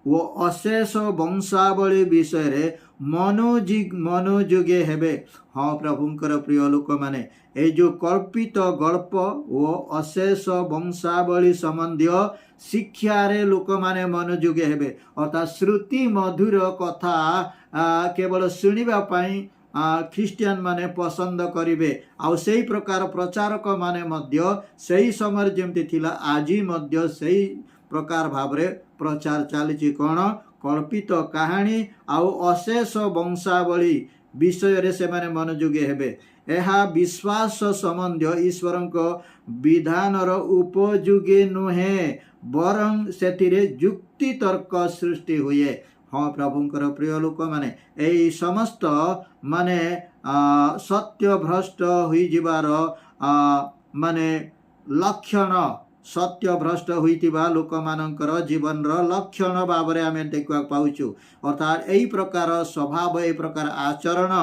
वो अशेष वंशावली विषय रे मनोयोगे हेबे। हाँ प्रभुंकर प्रिय लोक माने ए जो कल्पित गल्प वो अशेष वंशावली संबंधी शिक्षा रे लोक माने मनोयोगे हेबे अर्थात श्रुति मधुर कथा केवल सुनिबा पई ख्रिस्टियन माने पसंद करिवे आ सेही प्रकार प्रचारक माने मध्य सेही समय जेमति थिला आजी मध्य सेही प्रकार भावरे प्रचार चली कौन कल्पित कहानी आउ अशेष वंशावली विषय रे से माने मनोयोगी हेबे एहा विश्वास संबंध ईश्वरंको विधानर उपयोगी नुहे बरं सेतिरे युक्ति तर्क सृष्टि हुए। हाँ प्रभुंकर प्रिय लोक माने एई समस्त माने सत्य भ्रष्ट होई जिबार माने लक्षण सत्य भ्रष्ट होइतिबा लोक मानकर जीवन लक्षण भाव में आमे देखा पाउछु अर्थात एई प्रकार स्वभाव एई प्रकार आचरण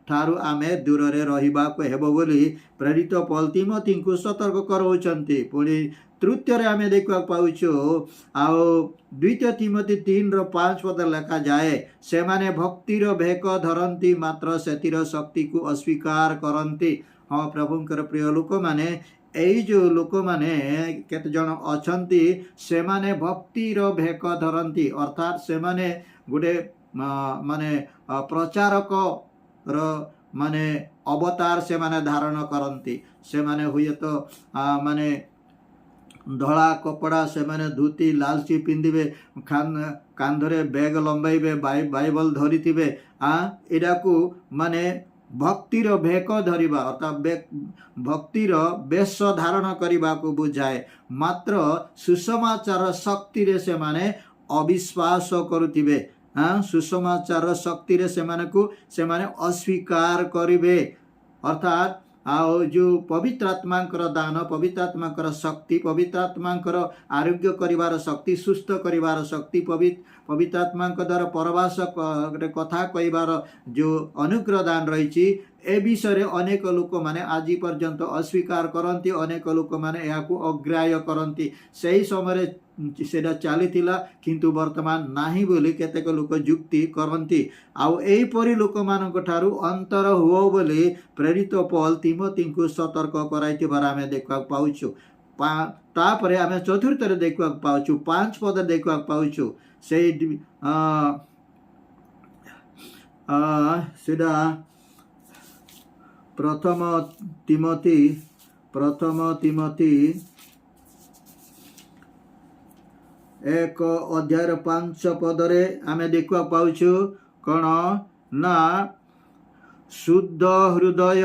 ठारू आमे दूर रे रहिबा को हेबो बोली प्रेरित पौल तिमोथी को सतर्क करौचंती। पुणी तृतीय रे आमे देखा पाउछु आउ द्वितीय तिमोथी 3:5 पद लिखा जाए से माने भक्तिर भेक धरंती मात्र सेतिर शक्ति को अस्वीकार करंती। हाँ प्रभुंकर प्रिय लोक माने एई जो लोक माने केते जन अछंती से माने भक्तिर भेक धरंती अर्थात से माने गुडे माने प्रचारक र माने अवतार से माने धारण करंती से माने हुए तो माने धड़ा कपड़ा से माने धोती लालची पिंधिबे कांधरे बैग लंबाइबे बाइबल धरिथिबे एडा को माने भक्तिर भेक धरिबा अर्थात भक्तिर बेश धारण करने को बुझाए मात्र सुसमाचार शक्ति रे से माने अविश्वास करुथिबे सुसमाचार शक्ति रे सेमाने अस्वीकार करिवे अर्थात आओ जो पवित्र आत्मांकर दान पवित्र आत्मांकर शक्ति पवित्र आत्मांकर आरोग्य करिवार शक्ति सुस्थ करिवार शक्ति पवित्र आत्मांक द्वारा परवास कथा कहिबार जो अनुग्रह दान रही ए विषय अनेक लोक माने आज पर्यंत अस्वीकार करती अनेक लोक माने याकू अग्राह्य करती सही समय सेटा चलीथिला किंतु वर्तमान नाही बोली केतेक लोक जुक्ति करती आउ एहीपरि लोक मानक ठारू अंतर हुओ बोली प्रेरित पौल तिमोथी को सतर्क कराइथिबार आमे देखा पाउछु तापरे आमे चतुर्थ रे देखा पाउछु 5 पद देखा पाउछु से सेदा प्रथम तिमोथी 1 अध्याय 5 पदरे आमे देखा पाउछु कौन ना शुद्ध हृदय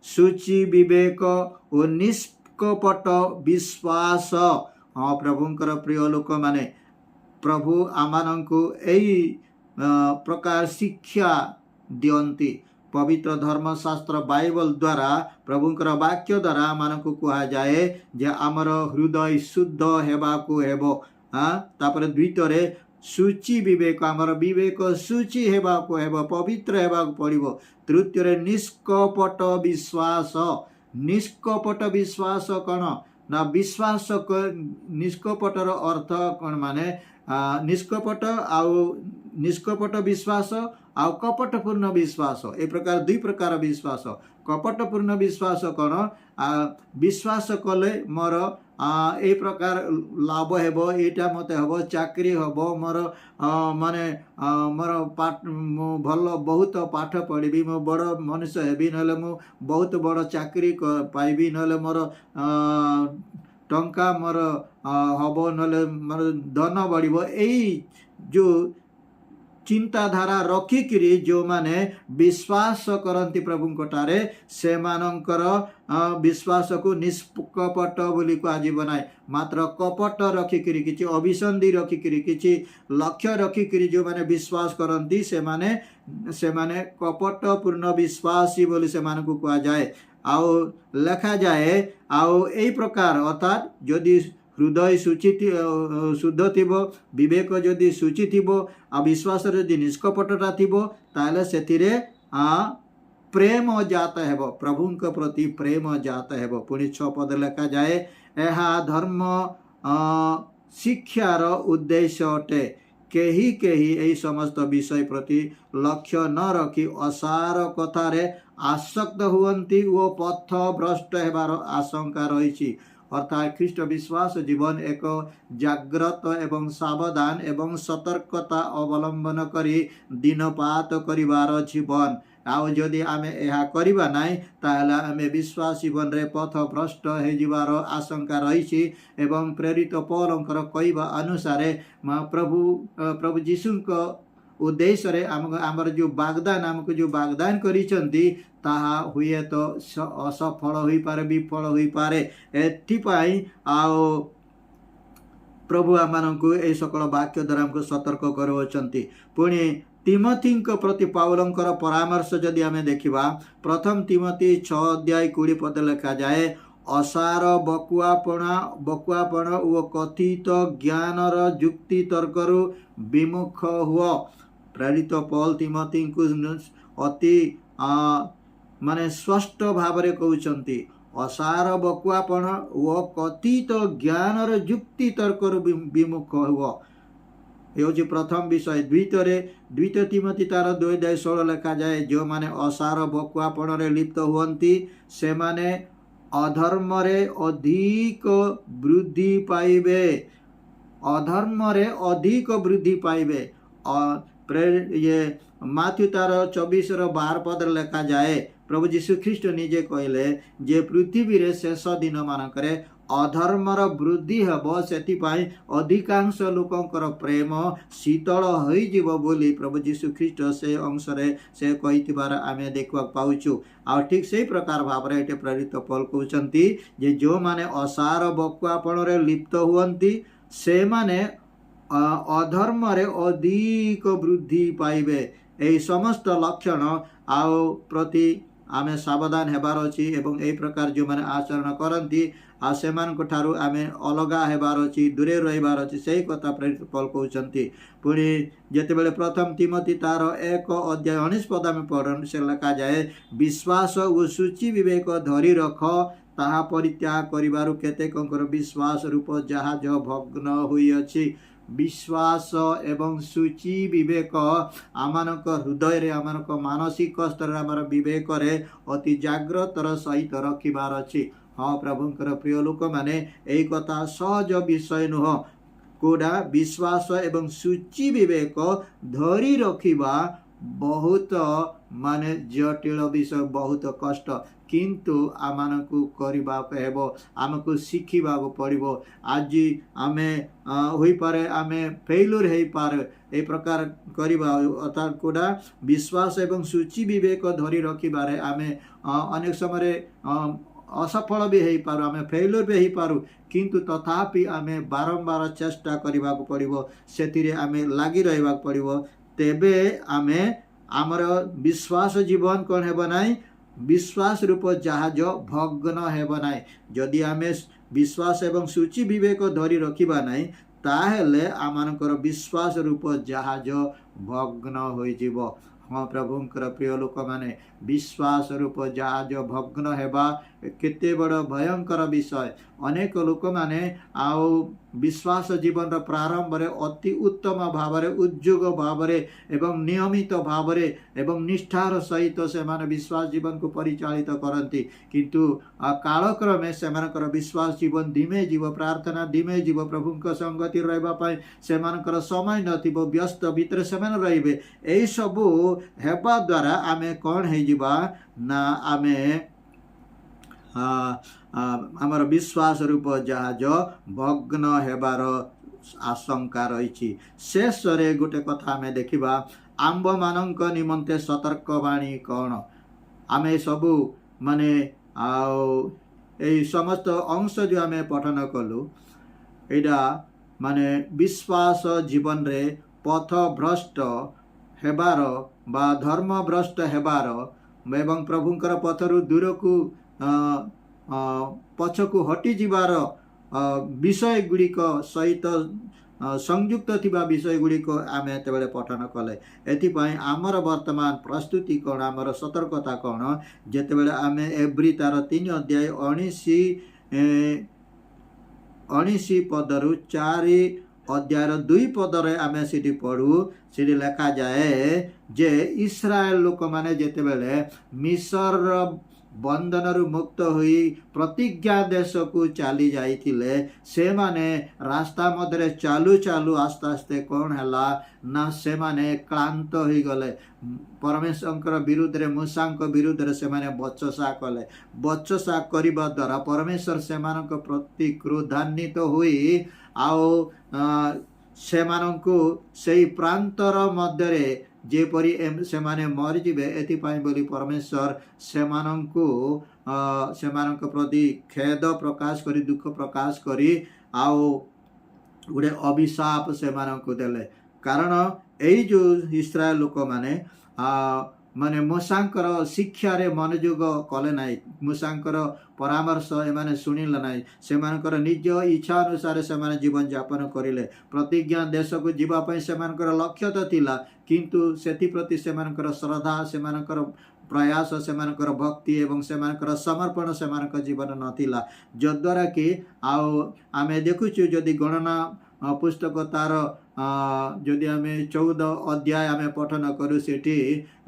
शुचि विवेक और निष्कपट विश्वास हाँ प्रभुंकर प्रिय लोक माने प्रभु आमानंकु एई प्रकार शिक्षा दियंती पवित्र धर्मशास्त्र बाइबल द्वारा प्रभुंकर वाक्य द्वारा आमानंकु कहा जाए जे आमर हृदय शुद्ध हेबाकु हेबो तापर द्वितीय शुचि विवेक आमर विवेक शुचि हेबाकु हेबो पवित्र हेबाकु पड़िबो तृतीय निष्कपट विश्वास कौन ना विश्वास निष्कपटर अर्थ कौन माने निष्कपट विश्वास आउ कपटपूर्ण विश्वास ए प्रकार दुई प्रकार विश्वास कपटपूर्ण विश्वास कौन विश्वास कले मोर ए प्रकार लाभ हेबो एटा मते हेबो चाकरी हेबो मोर माने मोर पाठ भल बहुत पाठ पढ़ी मो बड़ मनुष्य हेबी नले मु बहुत बड़ चाकरी पाइबी नले मोर टंका मोर हबो नले मोर धन बढ़िबो एई जो चिंताधारा रखिकी जो माने विश्वास करती प्रभुंकटारे से मानकर विश्वास को निष्कपट बोली आज बनाए मात्र कपट रखिकी किछि अभिसंधि रखिकी किछि लक्ष्य रखिकी जो माने विश्वास करती से माने कपटपूर्ण विश्वासी बोली से मानकु कहा जाए आओ लिखा जाए आओ एई प्रकार अर्थात यदि हृदय शुद्ध थिबो विवेक जदि शुचि थिबो आ विश्वास जदि निष्कपटता थिबो ताले सेथिरे प्रेम जात हेबो प्रभुंक प्रति प्रेम जात हेबो पुणी 6 पद लिखा जाए एहा धर्म शिक्षार उद्देश्य अटे केही एही समस्त विषय प्रति लक्ष्य न रखी असार कथारे आसक्त हुअंती ओ पथ भ्रष्ट हेबार आशंका रही अर्थात ख्रीष्ट विश्वास जीवन एक जाग्रत एवं सावधान एवं सतर्कता अवलंबन करी दिनपात करिवार जीवन आउ जदि आमे एहा करिबा नाइ ताहले आमे विश्वास जीवन रे पथ भ्रष्ट हे जिवार आशंका रही एवं प्रेरित पौलंकर कहवा अनुसार प्रभु जीशुंक उद्देश्य रे आमर जो वाग्दान आमको जो वाग्दान करिसंती ताहा हुए तो असफल होई पारे विफल होई पारे एथिपाई आओ प्रभु आमानंकु ए सकल वाक्य द्वारा हमको सतर्क करूछंती पुणी तिमोथी प्रति पाउलंकर परामर्श जदि आमे देखिबा प्रथम तिमोथी 6 अध्याय 20 पद लिखा जाए असार बकुआपण ओ कथित ज्ञानर जुक्ति तर्करु विमुख हुआ प्रेरित पौल तिमोथी को अति माने स्पष्ट भाव रे कहउचंती असार बकुआपण ओ कथित ज्ञानर जुक्ति तर्करु विमुख हुआ ये प्रथम विषय द्वितीय तिमोथी 2:16 लिखा जाए जो माने असार बकुआपण रे लिप्त हुअंती से माने अधर्म रे अधिक वृद्धि पाइबे अधर्म रे अधिक वृद्धि पाइबे ये माथ्यू 24:12 पद लिखा जाए प्रभु जीशु ख्रीष्ट निजे कहले जे पृथ्वी रे शेष दिन मानकरे अधर्मर वृद्धि हेबो सेतिपाई अधिकांश लोकंकर प्रेम शीतल होई जीवो बोली प्रभु जीशु ख्रीष्ट से अंश रे से कहितिबार आमे देखवा पाउछु आ ठीक सेही प्रकार भाव रे एटे प्रेरित पौल कहउचंती जे जो माने असार बकुआपण रे लिप्त हुअंती से माने अधर्म रे अधिक वृद्धि पाइबे। यही समस्त लक्षण आओ प्रति आमे सावधान हेबार अछि एवं एई प्रकार जो माने आचरण करंती आ सेमानक ठारू आमे अलगा हेबार अछि दूरे रहिबार अछि सेही कथा प्रेरित पौल कहउचंती। पुणी जेतेबेले प्रथम तिमोथी तार 1 अध्याय 19 पद आमे पढ़न से लिखा जाए विश्वास ओ सूची विवेक धरि रख ताहा परित्याग करिबारु केतेकंकर विश्वास रूप जहाज भग्न होई अछि। विश्वास एवं सूची विवेक आमानक हृदय रे आमानक मानसिक स्तर आमर विवेक रे अति जाग्रतर सहित रखिबार अछि। हाँ प्रभुंकर प्रिय लोक माने एई कथा सहज विषय नुह कोडा विश्वास एवं सूची विवेक धरी रखिबा बहुत माने जटिल विषय बहुत कष्ट किंतु आमानकु करिबा हेबो आमको शिखिबा पड़िबो। आज आमे होई पारे आमे फेल्युर हेई पारे ए प्रकार करिबा अर्थात कोडा विश्वास एवं सूची विवेक धरी रखिबारे आमे अनेक समय असफल भी हेई पारू आमे फेल्युर भी हेई पारू किंतु तथापि आमे बारंबार चेष्टा करिबा पड़िबो सेतिरे आमे लागि रहिबा पड़िबो तेबे आमे आमर विश्वास जीवन कौन हेबो नाई विश्वास रूप जहाज भग्न हेबो नाई। जदि आमे विश्वास एवं सूची विवेक धरी रखिबा नाई ताहेले आमानकर विश्वास रूप जहाज भग्न होई जीवो। हाँ प्रभुंकर प्रिय लोक माने विश्वास रूप जहाज भग्न हेबा केते बड़ भयंकर विषय। अनेक लोक माने आओ विश्वास जीवन प्रारंभ रे अति उत्तम भाव रे उद्योग भाव रे एवं नियमित भाव रे एवं निष्ठार सहित से माने विश्वास जीवन को परिचालित करती किंतु कालक्रमे से मानकर विश्वास जीवन धीमे जीव प्रार्थना धीमे जीव प्रभुंक संगति रहबा पाई से मानकर समय नथिबो व्यस्त भितर से माने रहिबे एई सबु हेबा द्वारा आमे कोन हे जिबा ना आमे आमर विश्वास रूप जहाज भग्न हेबार आशंका रही। शेष रे गोटे कथा आमे देखिबा आंब मानक निमंते सतर्कवाणी कौन आमे सबु माने ए समस्त अंश जो आमे पठन कलु एडा माने विश्वास जीवन रे पथ भ्रष्ट हेबार बा धर्म भ्रष्ट हेबार एवं प्रभुंकर पथरु दूर को पछकु हटि जीवार विषय गुड़िक सहित संयुक्त थिबा विषय गुड़िक आमे एतेबेले पठन कले एथिपाई आमर वर्तमान प्रस्तुति कौन आमर सतर्कता कौन जेतेबेले आमे एब्री तार 3 अध्याय 19 पदरु 4 अध्याय 2 पदरे आमे सिटी पढ़ू सिटी लिखा जाए जे इस्राएल लोक माने जेतेबेले मिस्र बंधन रु मुक्त हुई प्रतिज्ञा देश को चली जाइथिले से माने रास्ता मध्य चालू चालू आस्ते आस्ते कौन हैला ना से माने क्लांत होई गले परमेश्वर विरुद्ध रे मूसांक विरुद्ध रे से माने बचसा कले बचसा करिबा द्वारा परमेश्वर से मानक प्रति क्रोधान्वित हुई आओ से मानकु सेई प्रांतर मध्य रे जेपरी से माने मरी जिबे एथिपाई बोली परमेश्वर से मानकु से मानक प्रति खेद प्रकाश करी दुख प्रकाश करी आओ गुडे अभिशाप से मानकु देले कारण एई जो इस्राएल लोक माने माने मूसांकर शिक्षा रे मनोयोग कले नाई मूसांकर परामर्श एमाने सुनिले नाई से मानकर निज इच्छा अनुसार से माने जीवन यापन करिले प्रतिज्ञा देश को जीवा पई से मानकर लक्ष्य तो थिला किंतु सेति प्रति से मानकर श्रद्धा से मानकर प्रयास से मानकर भक्ति एवं से मानकर समर्पण से मानकर जीवन नथिला जद्वारा कि आओ आमे देखुछु जदि गणना पुस्तक तार जदि आमे 14 अध्याय आमे पठन करू सेठी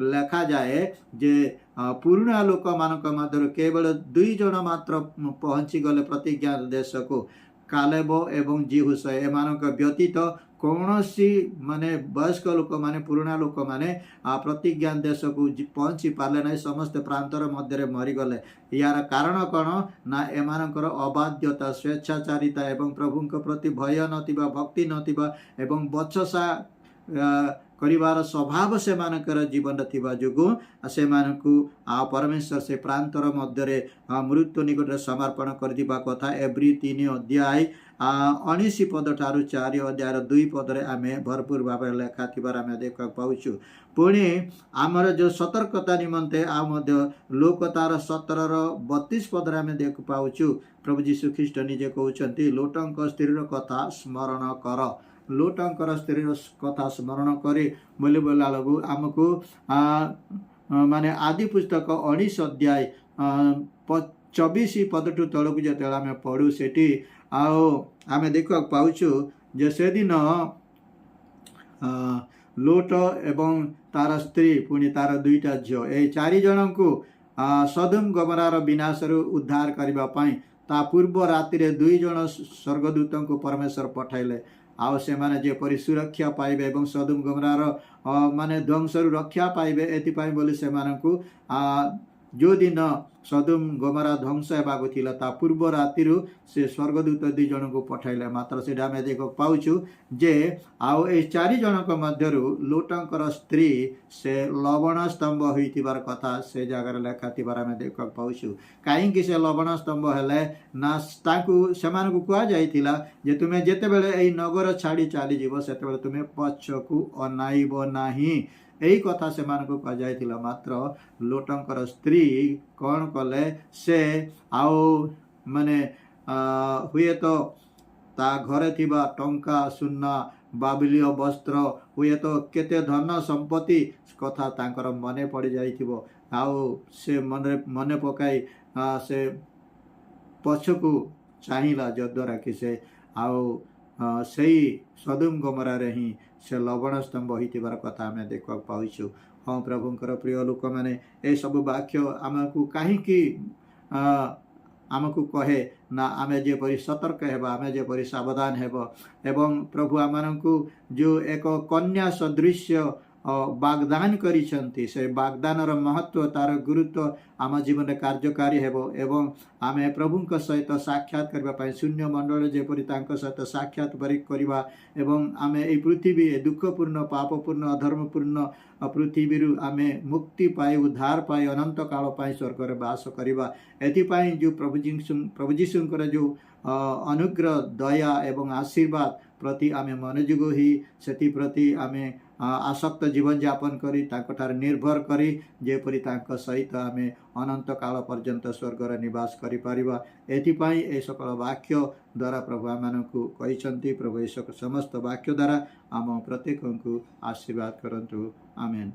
लेखा जाए जे पुराना लोक मानक मध्य केवल 2 जन मात्र पहुंची गले प्रतिज्ञा देश को कालेब एवं जीहुस एमानक व्यतीत कौनसी माने वयस्क लोक माने पुराना लोक माने प्रतिज्ञा देश को पहुंची पारे ना समस्त प्रांतर मध्य मरीगले यार कारण कौन ना एमानकर अबाध्यता स्वेच्छाचारिता एवं प्रभुंक प्रति भय नथिबा भक्ति नथिबा एवं बचसा करिवार स्वभाव से मानकर जीवन थिबा जोगु सेमानकु परमेश्वर से प्रांतर मध्य मृत्यु निकट समर्पण कर दिबा कथा। एब्री 3 अध्याय 19 पद ठारू 4 अध्याय 2 पद आम भरपूर भाव लेखा थिबार आम देखा पाउछु। पुणी आमर जो सतर्कता निमंते लोकतार 17 र 32 पद आम देख पाउछु। प्रभु जीशु ख्रीष्ट निजे कहउछन्ति लोटंक स्त्रीर कथा स्मरण कर। लोटंकर स्त्रीर कथा स्मरण करे बोले बोला लगू आमको माने आदि पुस्तक 19 अध्याय 24 पद टू तलक जो आम पढ़ू से आम देखा पाउछु जे से दिन लोट एवं तार स्त्री पुणी तार दुईटा झील ए 4 जन को सदोम गमरार विनाश उद्धार करने ता पूर्व राति 2 जन स्वर्गदूत को परमेश्वर पठाइले। आउ से माने जेपरी सुरक्षा पाइबे एवं सदोम गमरार माने ध्वंस रक्षा पाइबे एथिपाई बोली से मानकु जो दिन सदोम गमरा ध्वंस हेबाकु थिला ता पूर्व राति से स्वर्गदूत 2 जन को पठाइले। मात्र से आम देख पाउछु जे आउ ए 4 जनक मध्यरु लोटंकर स्त्री से लवण स्तंभ होइतिबार कथा से जगार लेखा थिबार आम देख पाउछु। काईकि से लवण स्तंभ हेले ना ताकू सेमानकु कुआ जाइतिला जे तुमे जेतेबेले एई नगर छाड़ी चली जीव सेतेबेले तुमे पछकु अनाइबो नाही यही कथा से कह जाइतिला। मात्र लोटंकर स्त्री कौन कले से आओ माने हुए तो ता घरे थिबा टंका सुन्ना बाबिलीय वस्त्र हुए तो केते धन संपत्ति कथा तांकर मने पड़ जाइथिबो। आओ से मने पकाई से पछकु चाहिला जद्वारा कि से आओ सही सदोम गमरा रे ही से लवण स्तंभ होइतिबार कथा आम देखा पाउछु। हाँ प्रभुंकर प्रिय लोक मैंने ए सब वाक्य आमको कहीं आमको कहे ना आमे जेपरी सतर्क हेबा आमे जेपरी सावधान हेब एवं प्रभु आमको जो एक कन्या सदृश्य वाग्दान करिसेंति से वाग्दानर महत्व तार गुरुत्व आम जीवन में कार्यकारी हेबो एवं आमे प्रभुंक सहित साक्षात करबा पाई शून्य मंडल जेपरी तांक सहित साक्षात करबा एवं आमे ए पृथ्वी दुखपूर्ण पापपूर्ण अधर्मपूर्ण पृथ्वी आमे मुक्ति पाई उद्धार पाई अनंत काल पाई स्वर्ग रे वास करबा। एथिपाई जो प्रभु जीशुंकर जो अनुग्रह दया एवं आशीर्वाद प्रति आमे मनोयोग ही सेति प्रति आमे आसक्त जीवन यापन करी तांकठार निर्भर करी जेपरी तांक सहित आमे अनंत काल पर्यंत स्वर्ग रे निवास करि परिबा। एथिपाई ए सकल वाक्य द्वारा प्रभु आमानकु कहिसंती। प्रभु ए समस्त वाक्य द्वारा आम प्रत्येक को आशीर्वाद करंतु। आमेन।